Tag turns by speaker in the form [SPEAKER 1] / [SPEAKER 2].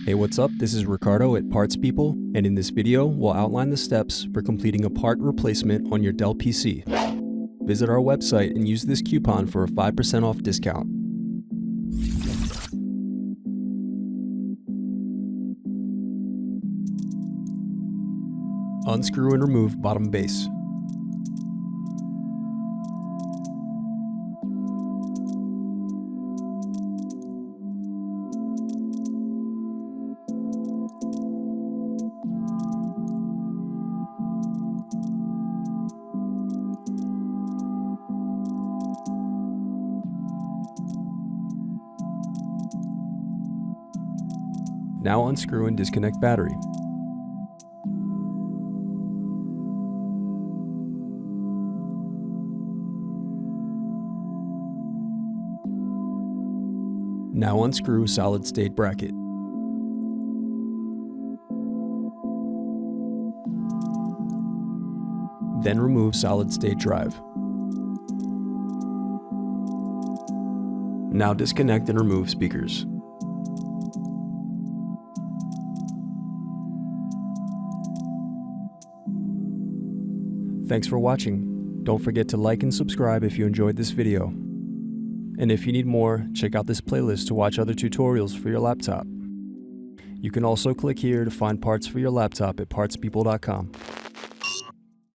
[SPEAKER 1] Hey, what's up? This is Ricardo at Parts People, and in this video, we'll outline the steps for completing a part replacement on your Dell PC. Visit our website and use this coupon for a 5% off discount. Unscrew and remove bottom base. Now unscrew and disconnect battery. Now unscrew solid state bracket. Then remove solid state drive. Now disconnect and remove speakers. Thanks for watching. Don't forget to like and subscribe if you enjoyed this video. And if you need more, check out this playlist to watch other tutorials for your laptop. You can also click here to find parts for your laptop at partspeople.com.